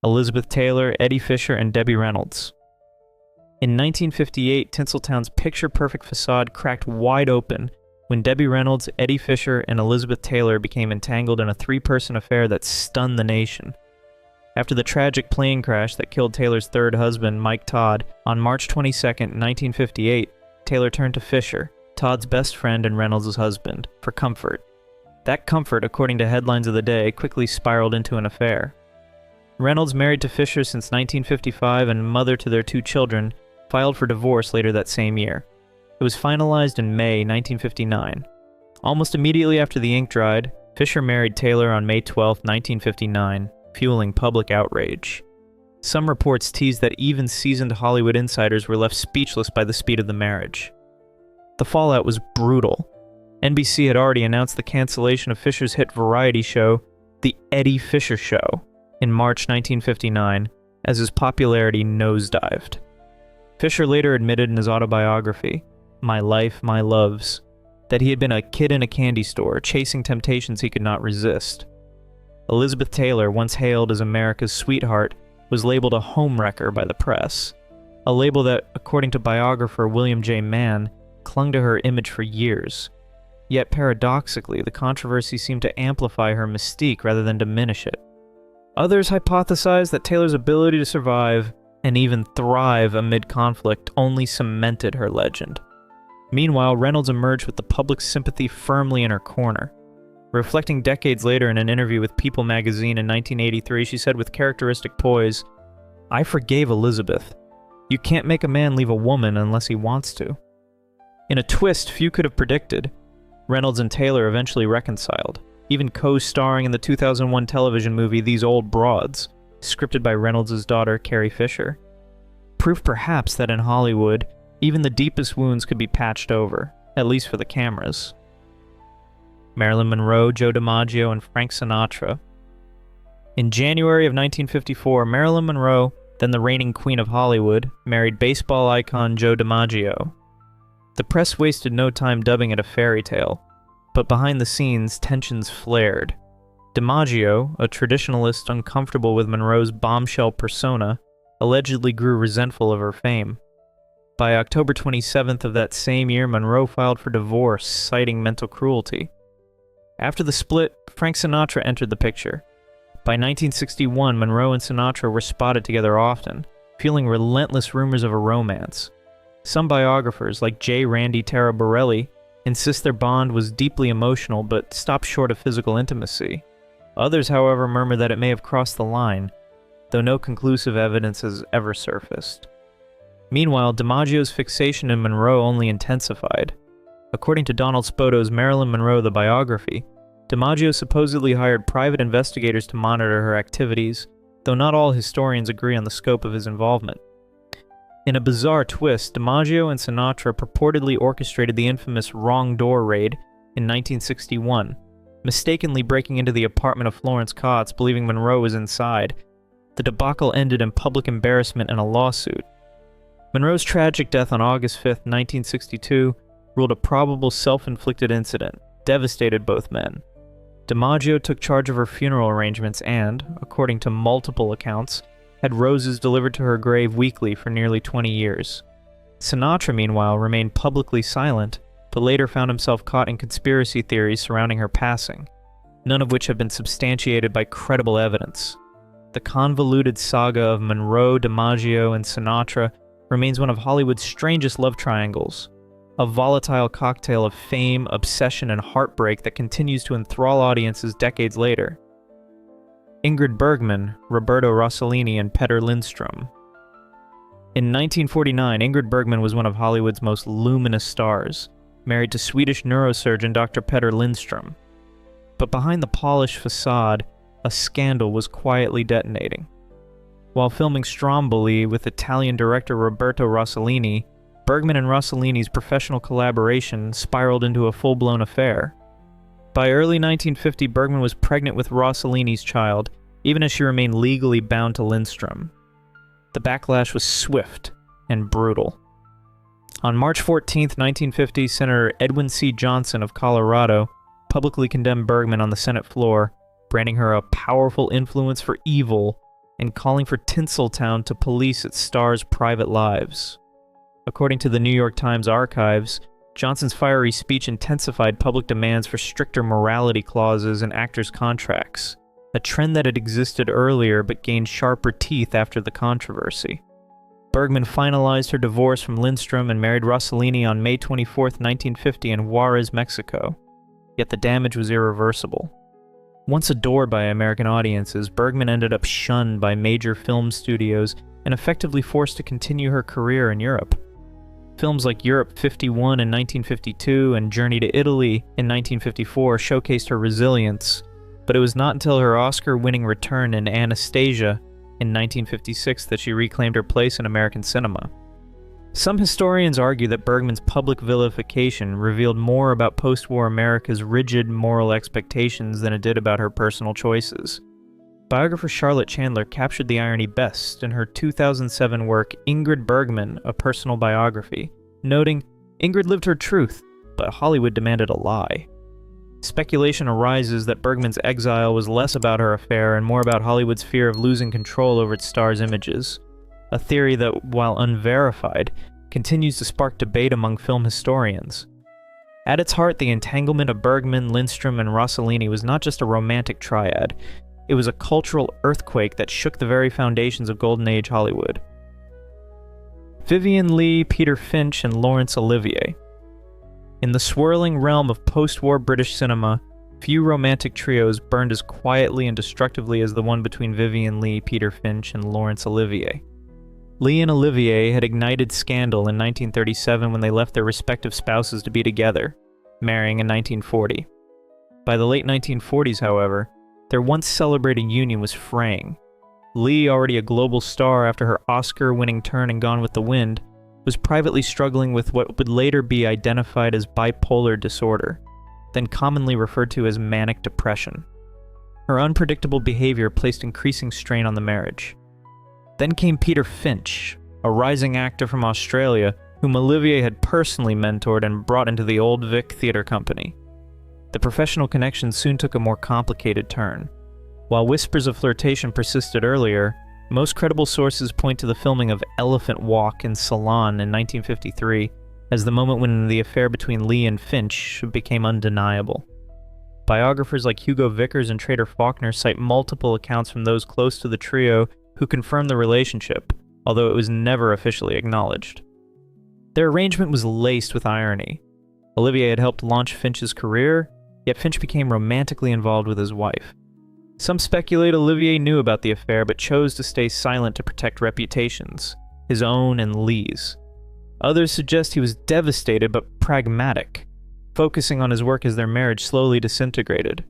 Elizabeth Taylor, Eddie Fisher, and Debbie Reynolds. In 1958, Tinseltown's picture-perfect facade cracked wide open when Debbie Reynolds, Eddie Fisher, and Elizabeth Taylor became entangled in a three-person affair that stunned the nation. After the tragic plane crash that killed Taylor's third husband, Mike Todd, on March 22, 1958, Taylor turned to Fisher, Todd's best friend and Reynolds' husband, for comfort. That comfort, according to headlines of the day, quickly spiraled into an affair. Reynolds, married to Fisher since 1955 and mother to their two children, filed for divorce later that same year. It was finalized in May 1959. Almost immediately after the ink dried, Fisher married Taylor on May 12, 1959, fueling public outrage. Some reports teased that even seasoned Hollywood insiders were left speechless by the speed of the marriage. The fallout was brutal. NBC had already announced the cancellation of Fisher's hit variety show, The Eddie Fisher Show, in March 1959, as his popularity nosedived. Fisher later admitted in his autobiography, My Life, My Loves, that he had been a kid in a candy store, chasing temptations he could not resist. Elizabeth Taylor, once hailed as America's sweetheart, was labeled a homewrecker by the press, a label that, according to biographer William J. Mann, clung to her image for years. Yet paradoxically, the controversy seemed to amplify her mystique rather than diminish it. Others hypothesized that Taylor's ability to survive and even thrive amid conflict only cemented her legend. Meanwhile, Reynolds emerged with the public's sympathy firmly in her corner. Reflecting decades later in an interview with People magazine in 1983, she said with characteristic poise, "I forgave Elizabeth. You can't make a man leave a woman unless he wants to." In a twist few could have predicted, Reynolds and Taylor eventually reconciled, even co-starring in the 2001 television movie These Old Broads, scripted by Reynolds' daughter Carrie Fisher. Proof perhaps that in Hollywood, even the deepest wounds could be patched over, at least for the cameras. Marilyn Monroe, Joe DiMaggio, and Frank Sinatra. In January of 1954, Marilyn Monroe, then the reigning queen of Hollywood, married baseball icon Joe DiMaggio. The press wasted no time dubbing it a fairy tale, but behind the scenes, tensions flared. DiMaggio, a traditionalist uncomfortable with Monroe's bombshell persona, allegedly grew resentful of her fame. By October 27th of that same year, Monroe filed for divorce, citing mental cruelty. After the split, Frank Sinatra entered the picture. By 1961, Monroe and Sinatra were spotted together often, fueling relentless rumors of a romance. Some biographers, like J. Randy Taraborelli, insist their bond was deeply emotional but stopped short of physical intimacy. Others, however, murmur that it may have crossed the line, though no conclusive evidence has ever surfaced. Meanwhile, DiMaggio's fixation in Monroe only intensified. According to Donald Spoto's Marilyn Monroe: The Biography, DiMaggio supposedly hired private investigators to monitor her activities, though not all historians agree on the scope of his involvement. In a bizarre twist, DiMaggio and Sinatra purportedly orchestrated the infamous Wrong Door raid in 1961, mistakenly breaking into the apartment of Florence Coates, believing Monroe was inside. The debacle ended in public embarrassment and a lawsuit. Monroe's tragic death on August 5, 1962, ruled a probable self-inflicted incident, devastated both men. DiMaggio took charge of her funeral arrangements and, according to multiple accounts, had roses delivered to her grave weekly for nearly 20 years. Sinatra, meanwhile, remained publicly silent, but later found himself caught in conspiracy theories surrounding her passing, none of which have been substantiated by credible evidence. The convoluted saga of Monroe, DiMaggio, and Sinatra remains one of Hollywood's strangest love triangles, a volatile cocktail of fame, obsession, and heartbreak that continues to enthrall audiences decades later. Ingrid Bergman, Roberto Rossellini, and Petter Lindstrom. In 1949, Ingrid Bergman was one of Hollywood's most luminous stars, married to Swedish neurosurgeon Dr. Petter Lindstrom. But behind the polished facade, a scandal was quietly detonating. While filming Stromboli with Italian director Roberto Rossellini, Bergman and Rossellini's professional collaboration spiraled into a full-blown affair. By early 1950, Bergman was pregnant with Rossellini's child, even as she remained legally bound to Lindstrom. The backlash was swift and brutal. On March 14, 1950, Senator Edwin C. Johnson of Colorado publicly condemned Bergman on the Senate floor, branding her a powerful influence for evil and calling for Tinseltown to police its stars' private lives. According to the New York Times archives, Johnson's fiery speech intensified public demands for stricter morality clauses in actors' contracts, a trend that had existed earlier but gained sharper teeth after the controversy. Bergman finalized her divorce from Lindstrom and married Rossellini on May 24, 1950 in Juarez, Mexico. Yet the damage was irreversible. Once adored by American audiences, Bergman ended up shunned by major film studios and effectively forced to continue her career in Europe. Films like Europe 51 in 1952 and Journey to Italy in 1954 showcased her resilience, but it was not until her Oscar-winning return in Anastasia in 1956 that she reclaimed her place in American cinema. Some historians argue that Bergman's public vilification revealed more about post-war America's rigid moral expectations than it did about her personal choices. Biographer Charlotte Chandler captured the irony best in her 2007 work Ingrid Bergman, A Personal Biography, noting, "Ingrid lived her truth, but Hollywood demanded a lie." Speculation arises that Bergman's exile was less about her affair and more about Hollywood's fear of losing control over its stars' images, a theory that, while unverified, continues to spark debate among film historians. At its heart, the entanglement of Bergman, Lindstrom, and Rossellini was not just a romantic triad. It was a cultural earthquake that shook the very foundations of Golden Age Hollywood. Vivien Leigh, Peter Finch, and Laurence Olivier. In the swirling realm of post-war British cinema, few romantic trios burned as quietly and destructively as the one between Vivien Leigh, Peter Finch, and Laurence Olivier. Leigh and Olivier had ignited scandal in 1937 when they left their respective spouses to be together, marrying in 1940. By the late 1940s, however, their once celebrated union was fraying. Leigh, already a global star after her Oscar-winning turn in Gone with the Wind, was privately struggling with what would later be identified as bipolar disorder, then commonly referred to as manic depression. Her unpredictable behavior placed increasing strain on the marriage. Then came Peter Finch, a rising actor from Australia whom Olivier had personally mentored and brought into the Old Vic Theatre Company. The professional connection soon took a more complicated turn. While whispers of flirtation persisted earlier, most credible sources point to the filming of Elephant Walk in Ceylon in 1953 as the moment when the affair between Leigh and Finch became undeniable. Biographers like Hugo Vickers and Trader Faulkner cite multiple accounts from those close to the trio who confirmed the relationship, although it was never officially acknowledged. Their arrangement was laced with irony. Olivier had helped launch Finch's career, yet Finch became romantically involved with his wife. Some speculate Olivier knew about the affair but chose to stay silent to protect reputations, his own and Leigh's. Others suggest he was devastated but pragmatic, focusing on his work as their marriage slowly disintegrated.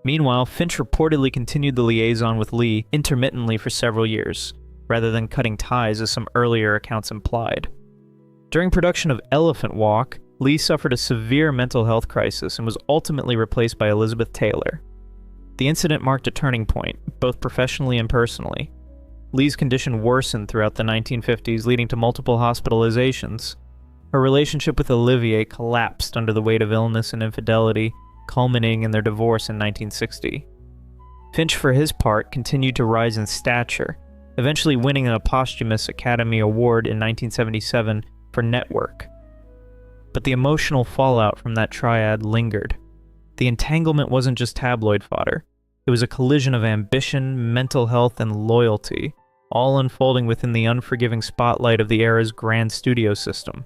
Meanwhile, Finch reportedly continued the liaison with Leigh intermittently for several years, rather than cutting ties as some earlier accounts implied. During production of Elephant Walk, Leigh suffered a severe mental health crisis and was ultimately replaced by Elizabeth Taylor. The incident marked a turning point, both professionally and personally. Leigh's condition worsened throughout the 1950s, leading to multiple hospitalizations. Her relationship with Olivier collapsed under the weight of illness and infidelity, culminating in their divorce in 1960. Finch, for his part, continued to rise in stature, eventually winning a posthumous Academy Award in 1977 for Network. But the emotional fallout from that triad lingered. The entanglement wasn't just tabloid fodder. It was a collision of ambition, mental health, and loyalty, all unfolding within the unforgiving spotlight of the era's grand studio system.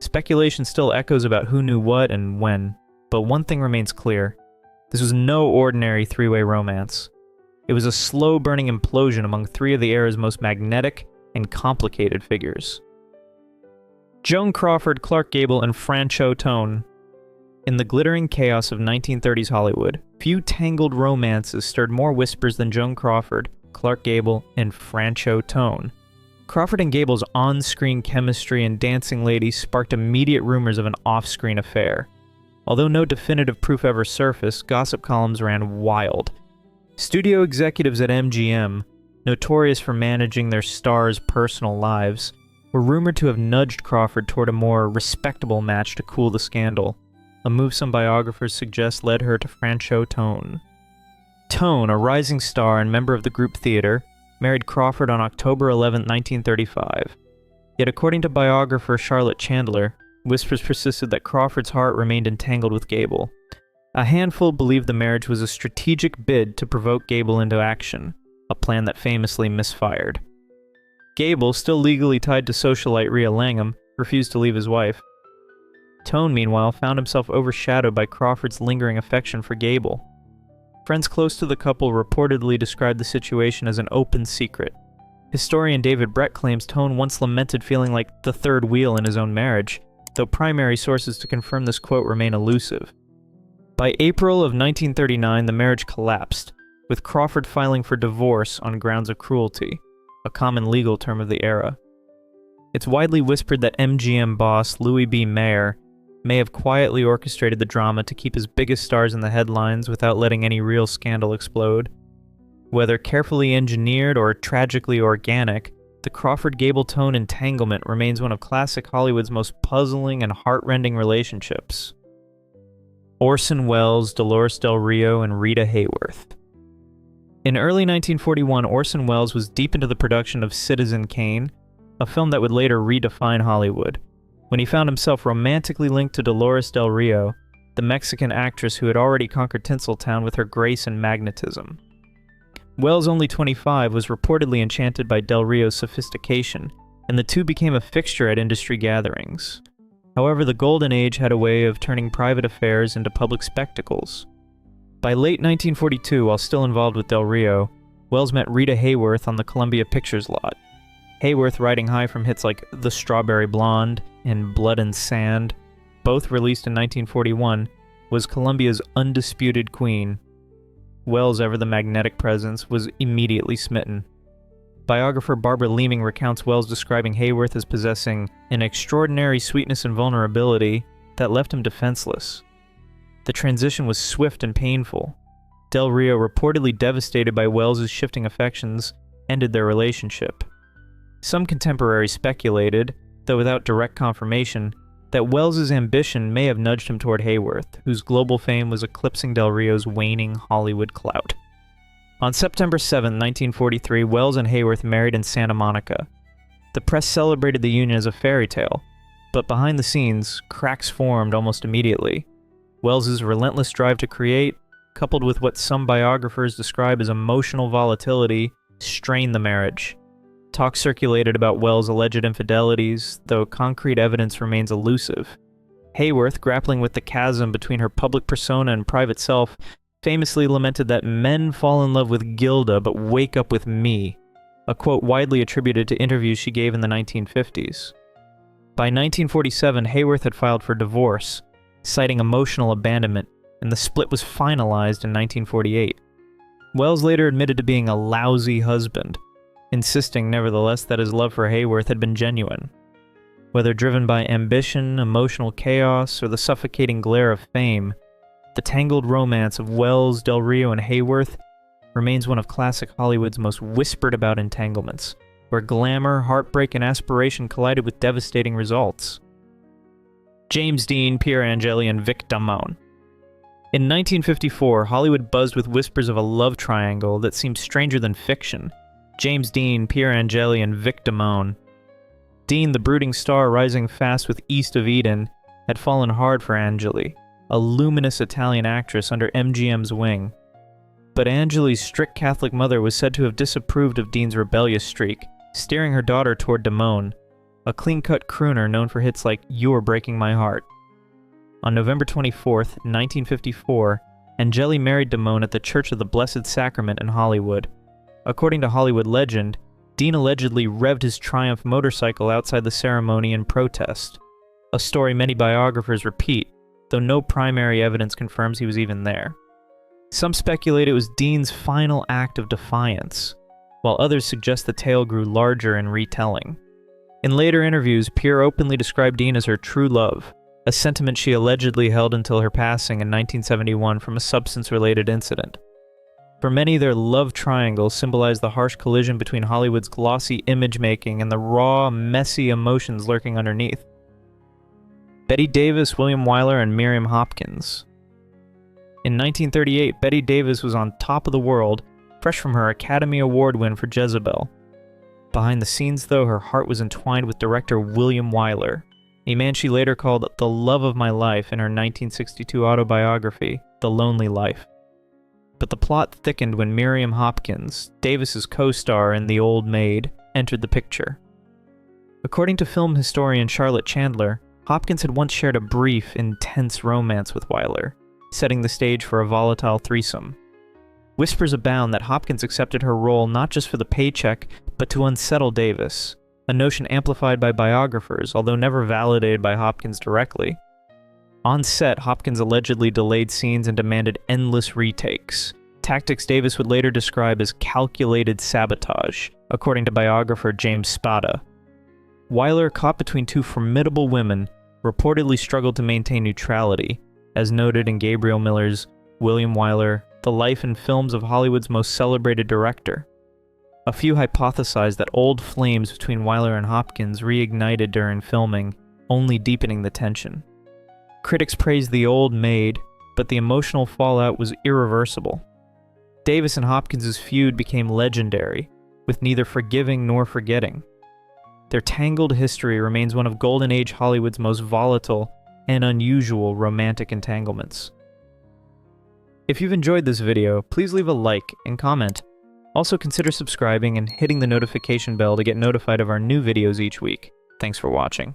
Speculation still echoes about who knew what and when, but one thing remains clear. This was no ordinary three-way romance. It was a slow-burning implosion among three of the era's most magnetic and complicated figures. Joan Crawford, Clark Gable, and Franchot Tone. In the glittering chaos of 1930s Hollywood, few tangled romances stirred more whispers than Joan Crawford, Clark Gable, and Franchot Tone. Crawford and Gable's on-screen chemistry and dancing ladies sparked immediate rumors of an off-screen affair. Although no definitive proof ever surfaced, gossip columns ran wild. Studio executives at MGM, notorious for managing their stars' personal lives, were rumored to have nudged Crawford toward a more respectable match to cool the scandal, a move some biographers suggest led her to Franchot Tone. Tone, a rising star and member of the group theater, married Crawford on October 11, 1935. Yet according to biographer Charlotte Chandler, whispers persisted that Crawford's heart remained entangled with Gable. A handful believed the marriage was a strategic bid to provoke Gable into action, a plan that famously misfired. Gable, still legally tied to socialite Rhea Langham, refused to leave his wife. Tone, meanwhile, found himself overshadowed by Crawford's lingering affection for Gable. Friends close to the couple reportedly described the situation as an open secret. Historian David Brett claims Tone once lamented feeling like the third wheel in his own marriage, though primary sources to confirm this quote remain elusive. By April of 1939, the marriage collapsed, with Crawford filing for divorce on grounds of cruelty, a common legal term of the era. It's widely whispered that MGM boss Louis B. Mayer may have quietly orchestrated the drama to keep his biggest stars in the headlines without letting any real scandal explode. Whether carefully engineered or tragically organic, the Crawford-Gable-Tone entanglement remains one of classic Hollywood's most puzzling and heart-rending relationships. Orson Welles, Dolores Del Rio, and Rita Hayworth. In early 1941, Orson Welles was deep into the production of Citizen Kane, a film that would later redefine Hollywood, when he found himself romantically linked to Dolores Del Rio, the Mexican actress who had already conquered Tinseltown with her grace and magnetism. Welles, only 25, was reportedly enchanted by Del Rio's sophistication, and the two became a fixture at industry gatherings. However, the Golden Age had a way of turning private affairs into public spectacles. By late 1942, while still involved with Del Rio, Welles met Rita Hayworth on the Columbia Pictures lot. Hayworth, riding high from hits like The Strawberry Blonde and Blood and Sand, both released in 1941, was Columbia's undisputed queen. Welles, ever the magnetic presence, was immediately smitten. Biographer Barbara Leeming recounts Welles describing Hayworth as possessing an extraordinary sweetness and vulnerability that left him defenseless. The transition was swift and painful. Del Rio, reportedly devastated by Welles's shifting affections, ended their relationship. Some contemporaries speculated, though without direct confirmation, that Welles's ambition may have nudged him toward Hayworth, whose global fame was eclipsing Del Rio's waning Hollywood clout. On September 7, 1943, Welles and Hayworth married in Santa Monica. The press celebrated the union as a fairy tale, but behind the scenes, cracks formed almost immediately. Welles's relentless drive to create, coupled with what some biographers describe as emotional volatility, strained the marriage. Talk circulated about Welles' alleged infidelities, though concrete evidence remains elusive. Hayworth, grappling with the chasm between her public persona and private self, famously lamented that men fall in love with Gilda but wake up with me, a quote widely attributed to interviews she gave in the 1950s. By 1947, Hayworth had filed for divorce, citing emotional abandonment, and the split was finalized in 1948. Welles later admitted to being a lousy husband, insisting nevertheless that his love for Hayworth had been genuine. Whether driven by ambition, emotional chaos, or the suffocating glare of fame, the tangled romance of Welles, Del Rio, and Hayworth remains one of classic Hollywood's most whispered about entanglements, where glamour, heartbreak, and aspiration collided with devastating results. James Dean, Pier Angeli, and Vic Damone. In 1954, Hollywood buzzed with whispers of a love triangle that seemed stranger than fiction: James Dean, Pier Angeli, and Vic Damone. Dean, the brooding star rising fast with East of Eden, had fallen hard for Angeli, a luminous Italian actress under MGM's wing. But Angeli's strict Catholic mother was said to have disapproved of Dean's rebellious streak, steering her daughter toward Damone, a clean-cut crooner known for hits like You're Breaking My Heart. On November 24, 1954, Angeli married Damone at the Church of the Blessed Sacrament in Hollywood. According to Hollywood legend, Dean allegedly revved his Triumph motorcycle outside the ceremony in protest, a story many biographers repeat, though no primary evidence confirms he was even there. Some speculate it was Dean's final act of defiance, while others suggest the tale grew larger in retelling. In later interviews, Pier openly described Dean as her true love, a sentiment she allegedly held until her passing in 1971 from a substance-related incident. For many, their love triangle symbolized the harsh collision between Hollywood's glossy image-making and the raw, messy emotions lurking underneath. Betty Davis, William Wyler, and Miriam Hopkins. In 1938, Betty Davis was on top of the world, fresh from her Academy Award win for Jezebel. Behind the scenes, though, her heart was entwined with director William Wyler, a man she later called the love of my life in her 1962 autobiography, The Lonely Life. But the plot thickened when Miriam Hopkins, Davis's co-star in The Old Maid, entered the picture. According to film historian Charlotte Chandler, Hopkins had once shared a brief, intense romance with Wyler, setting the stage for a volatile threesome. Whispers abound that Hopkins accepted her role not just for the paycheck, but to unsettle Davis, a notion amplified by biographers, although never validated by Hopkins directly. On set, Hopkins allegedly delayed scenes and demanded endless retakes, tactics Davis would later describe as calculated sabotage, according to biographer James Spada. Wyler, caught between two formidable women, reportedly struggled to maintain neutrality, as noted in Gabriel Miller's William Wyler, The Life and Films of Hollywood's Most Celebrated Director. A few hypothesized that old flames between Wyler and Hopkins reignited during filming, only deepening the tension. Critics praised The Old Maid, but the emotional fallout was irreversible. Davis and Hopkins' feud became legendary, with neither forgiving nor forgetting. Their tangled history remains one of Golden Age Hollywood's most volatile and unusual romantic entanglements. If you've enjoyed this video, please leave a like and comment. Also consider subscribing and hitting the notification bell to get notified of our new videos each week. Thanks for watching.